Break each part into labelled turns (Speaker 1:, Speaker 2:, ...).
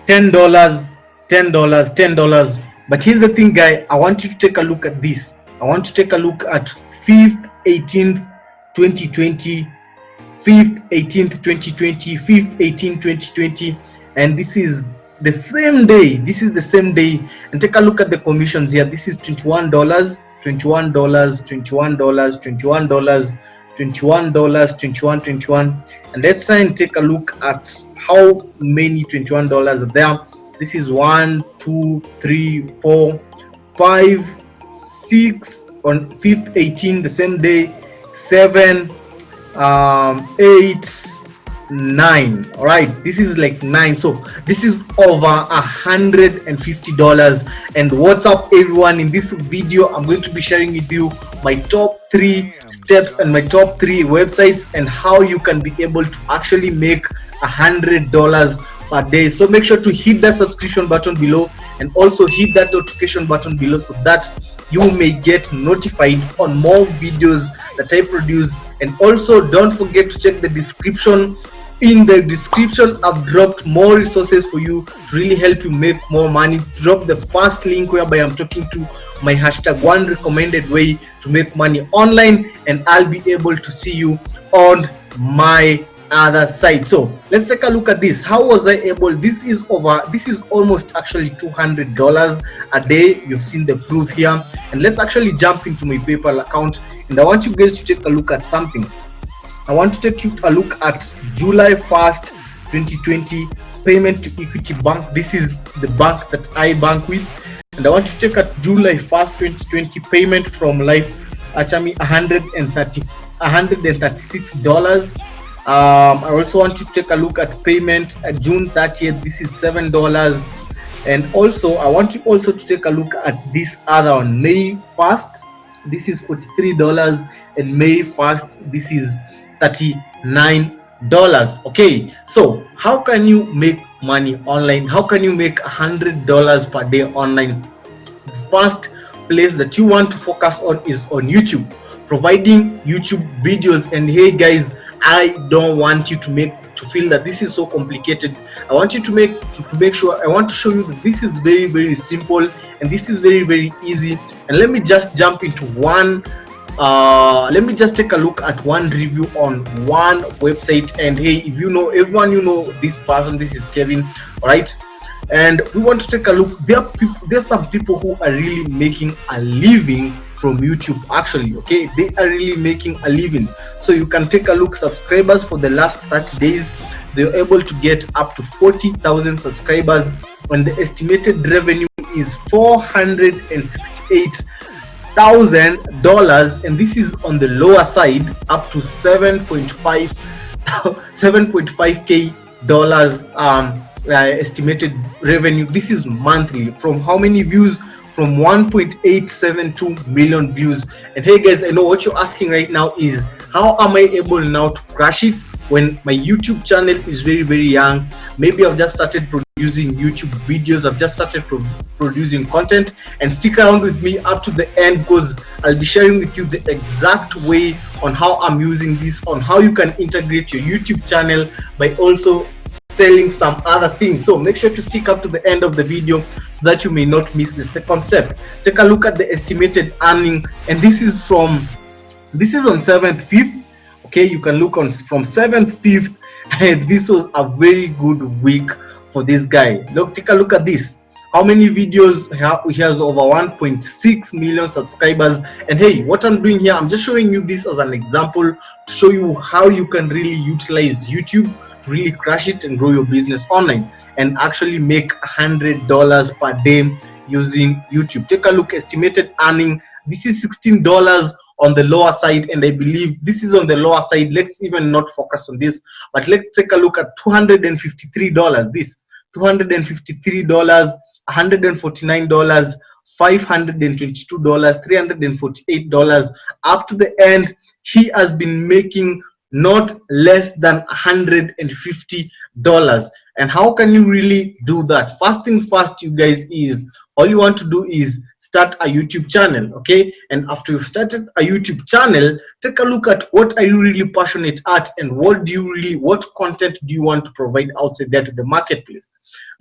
Speaker 1: $10, $10. But here's the thing, guy. I want you to take a look at this. I want to take a look at 5th, 18th, 2020, 5th, 18th, 2020, 5th, 18th, 2020, and this is the same day. This is the same day, and take a look at the commissions here. This is $21, $21, $21, $21, $21, 21, 21. And let's try and take a look at how many $21 are there. This is 1, 2, 3, 4, 5, 6 on 5th, 18, the same day, 7, 8, 9. All right, this is like 9, so this is over $150. And what's up, everyone? In this video I'm going to be sharing with you my top 3 steps and my top 3 websites and how you can be able to actually make $100 per day. So make sure to hit that subscription button below and also hit that notification button below so that you may get notified on more videos that I produce. And also don't forget to check the description. In the description I've dropped more resources for you to really help you make more money. Drop the first link whereby I'm talking to my #1 recommended way to make money online, and I'll be able to see you on my other side. So let's take a look at this. How was I able? This is almost actually $200 a day. You've seen the proof here. And let's actually jump into my PayPal account, and I want you guys to take a look at something. I want to take you a look at July 1st, 2020 payment to Equity Bank. This is the bank that I bank with, and I want to take at July 1st, 2020 payment from Life Achami, $136. I also want to take a look at payment at June 30th. This is $7. And also I want you also to take a look at this other one, May 1st. This is $43, and May 1st, this is $39. Okay, so how can you make money online? How can you make $100 per day online? The first place that you want to focus on is on YouTube, providing YouTube videos. And hey guys, I don't want you to feel that this is so complicated. I want you to make sure, I want to show you that this is very, very simple, and this is very, very easy. And let me just jump into one. Let me just take a look at one review on one website. And hey, if you know everyone, you know this person, this is Kevin, all right? And we want to take a look. There's some people who are really making a living from YouTube, actually. Okay, they are really making a living. So you can take a look. Subscribers for the last 30 days, they're able to get up to 40,000 subscribers, and the estimated revenue is $468,000, and this is on the lower side, up to 7.5K dollars estimated revenue. This is monthly. From how many views? From 1.872 million views. And hey guys, I know what you're asking right now is, how am I able now to crush it when my YouTube channel is very, very young? Maybe I've just started producing YouTube videos, I've just started producing content. And stick around with me up to the end, because I'll be sharing with you the exact way on how I'm using this, on how you can integrate your YouTube channel by also selling some other things. So make sure to stick up to the end of the video so that you may not miss the second step. Take a look at the estimated earning, and this is on 7th, 5th. Okay, you can look on from 7th, 5th, and this was a very good week for this guy. Look, take a look at this. How many videos? He has over 1.6 million subscribers. And hey, what I'm doing here, I'm just showing you this as an example to show you how you can really utilize YouTube, really crush it and grow your business online and actually make $100 per day using YouTube. Take a look, estimated earning. This is $16 on the lower side, and I believe this is on the lower side. Let's even not focus on this, but let's take a look at $253. This $253, $149, $522, $348. Up to the end, he has been making not less than $150. And how can you really do that? First things first, you guys, is all you want to do is start a YouTube channel. Okay, and after you've started a YouTube channel, take a look at what are you really passionate at, and what content do you want to provide outside there to the marketplace.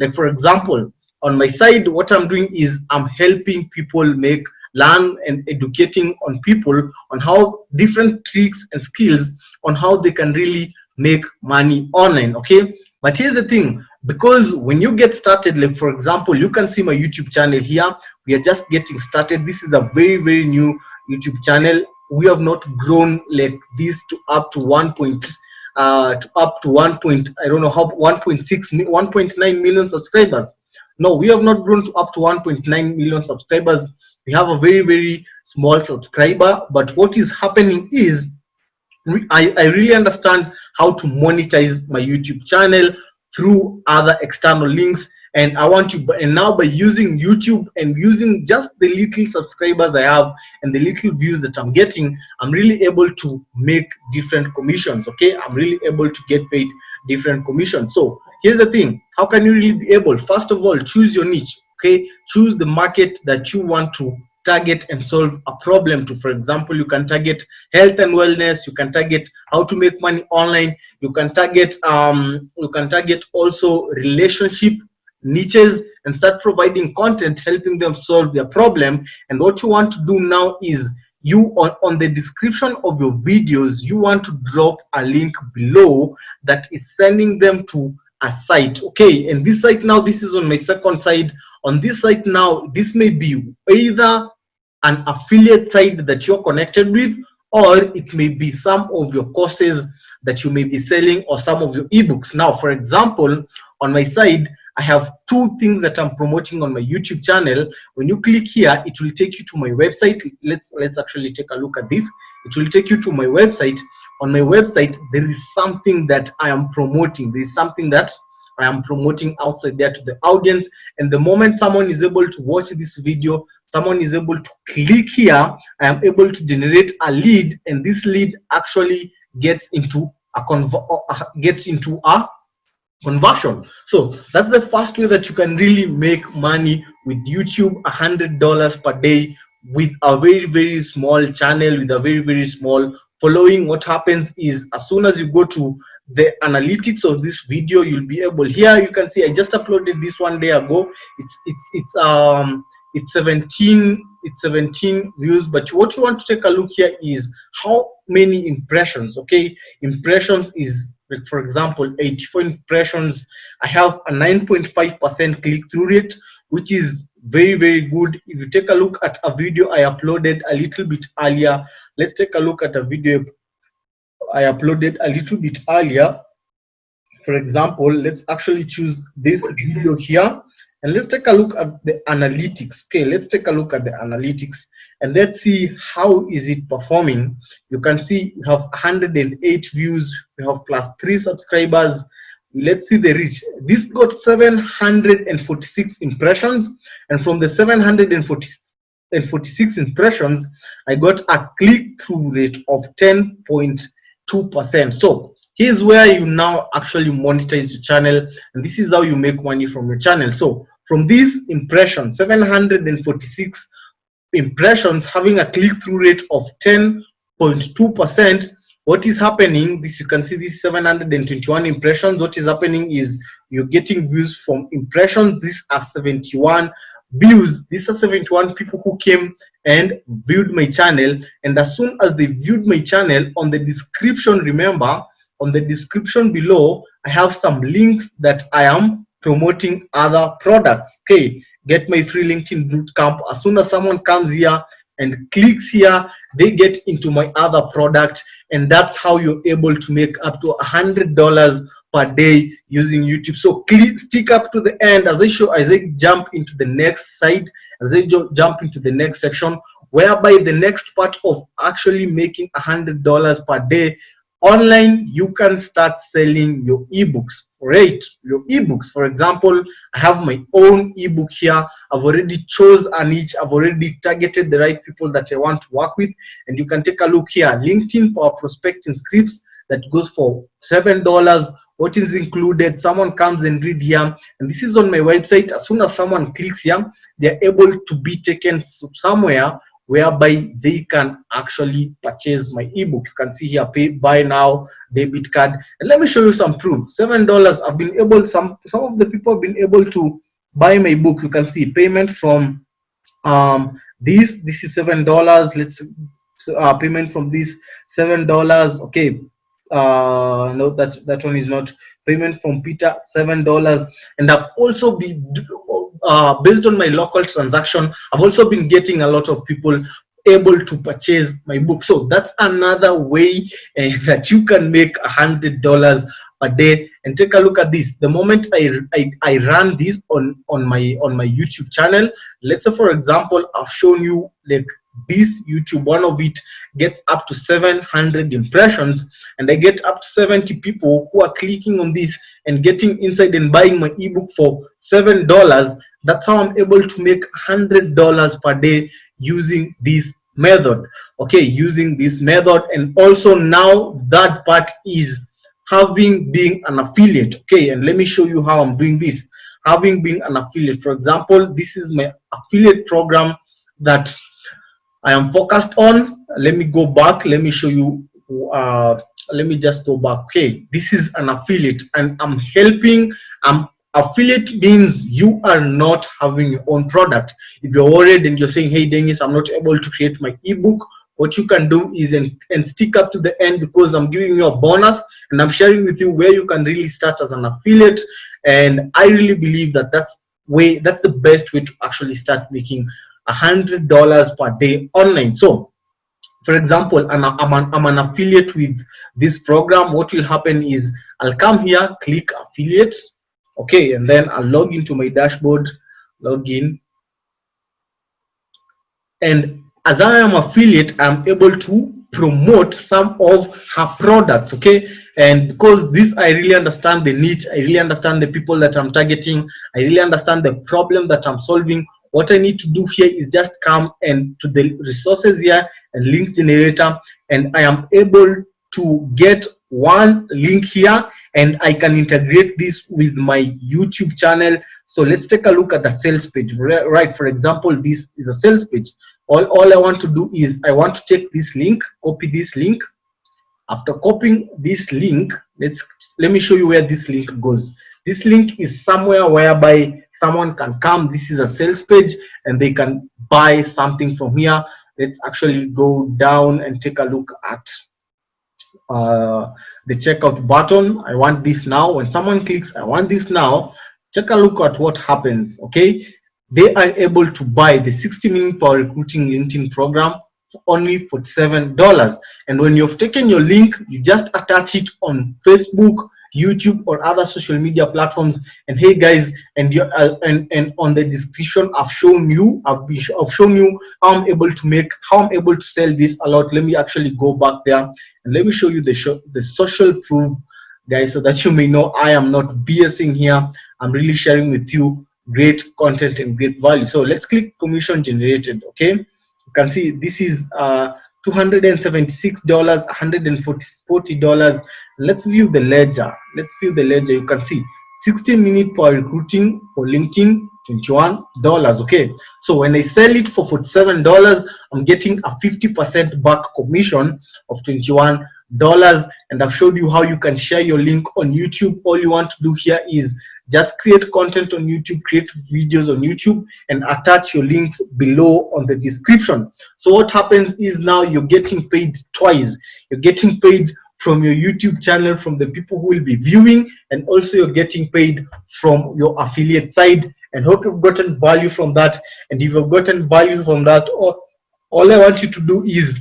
Speaker 1: Like for example, on my side, what I'm doing is I'm helping people learn and educating on people on how different tricks and skills on how they can really make money online. Okay, but here's the thing, because when you get started, like for example, you can see my YouTube channel here. We are just getting started. This is a very new YouTube channel. We have not grown like this to up to 1 point to up to 1 point, I don't know how, 1.6 1.9 million subscribers. No, we have not grown to up to 1.9 million subscribers. We have a very small subscriber, but what is happening is I really understand how to monetize my YouTube channel through other external links. And I want to, and now by using YouTube and using just the little subscribers I have and the little views that I'm getting, I'm really able to make different commissions. Okay, I'm really able to get paid different commissions. So here's the thing, how can you really be able? First of all, choose your niche. Okay, choose the market that you want to target and solve a problem to. For example, you can target health and wellness, you can target how to make money online, you can target also relationship niches, and start providing content helping them solve their problem. And what you want to do now is you on the description of your videos, you want to drop a link below that is sending them to a site. Okay, and this site now, this is on my second side. On this site now, this may be either an affiliate site that you're connected with, or it may be some of your courses that you may be selling, or some of your ebooks. Now, for example, on my side, I have two things that I'm promoting on my YouTube channel. When you click here, it will take you to my website. Let's actually take a look at this. It will take you to my website. On my website, there is something that I am promoting. There is something that I am promoting outside there to the audience. And the moment someone is able to watch this video, someone is able to click here, I am able to generate a lead, and this lead actually gets into a conversion. So that's the first way that you can really make money with YouTube, $100 per day with a very small channel, with a very small following. What happens is, as soon as you go to the analytics of this video, you'll be able, here you can see I just uploaded this 1 day ago. It's 17 views. But what you want to take a look here is how many impressions. Okay, impressions is, like for example, 84 impressions. I have a 9.5% click-through rate, which is very good. If you take a look at a video I uploaded a little bit earlier, let's take a look at a video I uploaded a little bit earlier. For example, let's actually choose this video here, and let's take a look at the analytics. Okay, let's take a look at the analytics, and let's see how is it performing. You can see you have 108 views, you have +3 subscribers. Let's see the reach. This got 746 impressions, and from the 746 impressions, I got a click-through rate of 10.2%. So here's where you now actually monetize your channel, and this is how you make money from your channel. So from these impressions, 746 impressions having a click-through rate of 10.2%, what is happening, this you can see, this 721 impressions. What is happening is you're getting views from impressions. These are 71 views. These are 71 people who came and viewed my channel, and as soon as they viewed my channel, on the description, remember, on the description below, I have some links that I am promoting other products. Okay, get my free LinkedIn bootcamp. As soon as someone comes here and clicks here, they get into my other product, and that's how you're able to make up to $100 per day using YouTube. So stick up to the end as I jump into the next side, as I jump into the next section, whereby the next part of actually making $100 per day online, you can start selling your ebooks. Right, your ebooks. For example, I have my own ebook here. I've already chose a niche. I've already targeted the right people that I want to work with, and you can take a look here. LinkedIn Power Prospecting Scripts. that goes for $7. What is included? Someone comes and read here, and this is on my website. As soon as someone clicks here, they're able to be taken somewhere whereby they can actually purchase my ebook. You can see here, pay, buy now, debit card, and let me show you some proof. $7. I've been able, some of the people have been able to buy my book. You can see payment from this is $7. Let's payment from this $7. Okay, no, that one is not. Payment from Peter, $7. And I've also been based on my local transaction, I've also been getting a lot of people able to purchase my book. So that's another way that you can make $100 per day. And take a look at this. The moment I run this on my YouTube channel, let's say for example, I've shown you like this YouTube, one of it gets up to 700 impressions, and I get up to 70 people who are clicking on this and getting inside and buying my ebook for $7. That's how I'm able to make $100 per day using this method. Okay, using this method. And also now that part is having being an affiliate. Okay, and let me show you how I'm doing this. Having been an affiliate, for example, this is my affiliate program that I am focused on. Let me go back. Let me show you. Let me just go back. Okay, this is an affiliate, and I'm helping. Affiliate means you are not having your own product. If you're worried and you're saying, hey Dennis, I'm not able to create my ebook, what you can do is and stick up to the end, because I'm giving you a bonus and I'm sharing with you where you can really start as an affiliate. And I really believe that that's the best way to actually start making $100 per day online. So for example, I'm an affiliate with this program. What will happen is I'll come here, click affiliates. Okay, and then I'll log into my dashboard, log in, and as I am affiliate, I'm able to promote some of her products. Okay, and because this, I really understand the niche, I really understand the people that I'm targeting, I really understand the problem that I'm solving. What I need to do here is just come and to the resources here and link generator, and I am able to get one link here, and I can integrate this with my YouTube channel. So let's take a look at the sales page. Right, for example, this is a sales page. All I want to do is I want to take this link, copy this link. After copying this link, let me show you where this link goes. This link is somewhere whereby someone can come. This is a sales page and they can buy something from here. Let's actually go down and take a look at the checkout button. I want this now. When someone clicks I want this now, take a look at what happens. Okay, they are able to buy the 60-minute power recruiting LinkedIn program for only $47. And when you've taken your link, you just attach it on Facebook, YouTube, or other social media platforms. And hey guys, and you and on the description, I've shown you how I'm able to sell this a lot. Let me actually go back there and let me show you the social proof, guys, so that you may know I am not BSing here. I'm really sharing with you great content and great value. So let's click commission generated. Okay, you can see this is $276, $140. Let's view the ledger. You can see 60-minute per recruiting for LinkedIn, $21. Okay, so when I sell it for $47, I'm getting a 50% back commission of $21. And I've showed you how you can share your link on YouTube. All you want to do here is just create content on YouTube, create videos on YouTube, and attach your links below on the description. So what happens is now you're getting paid twice. You're getting paid from your YouTube channel, from the people who will be viewing, and also you're getting paid from your affiliate side. And hope you've gotten value from that. And if you've gotten value from that, all I want you to do is,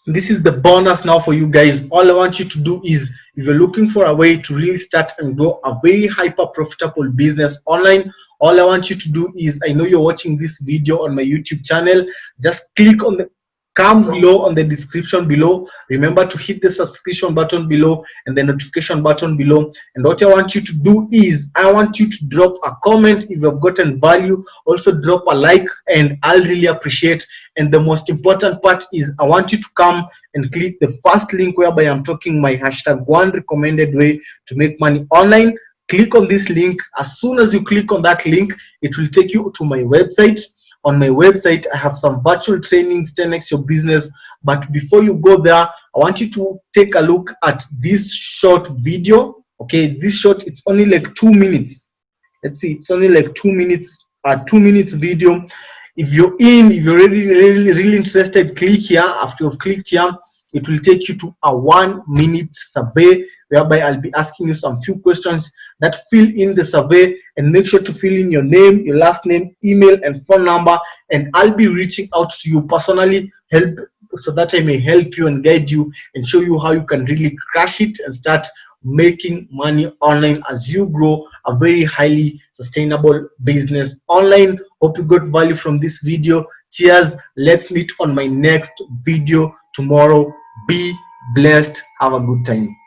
Speaker 1: this is the bonus now for you guys. All I want you to do is, if you're looking for a way to really start and grow a very hyper profitable business online, all I want you to do is, I know you're watching this video on my YouTube channel, just click on the come below on the description below. Remember to hit the subscription button below and the notification button below. And what I want you to do is, I want you to drop a comment if you've gotten value. Also drop a like, and I'll really appreciate. And the most important part is, I want you to come and click the first link whereby I'm talking my hashtag one recommended way to make money online. Click on this link. As soon as you click on that link, it will take you to my website. On my website, I have some virtual trainings, 10x your business. But before you go there, I want you to take a look at this short video. Okay, this short, it's only like 2 minutes. Let's see, it's only like 2 minutes, 2 minutes video. If you're really interested, click here. After you've clicked here, it will take you to a 1 minute survey whereby I'll be asking you some few questions that fill in the survey, and make sure to fill in your name, your last name, email, and phone number. And I'll be reaching out to you personally, so that I may help you and guide you and show you how you can really crush it and start making money online as you grow a very highly sustainable business online. Hope you got value from this video. Cheers. Let's meet on my next video tomorrow. Be blessed. Have a good time.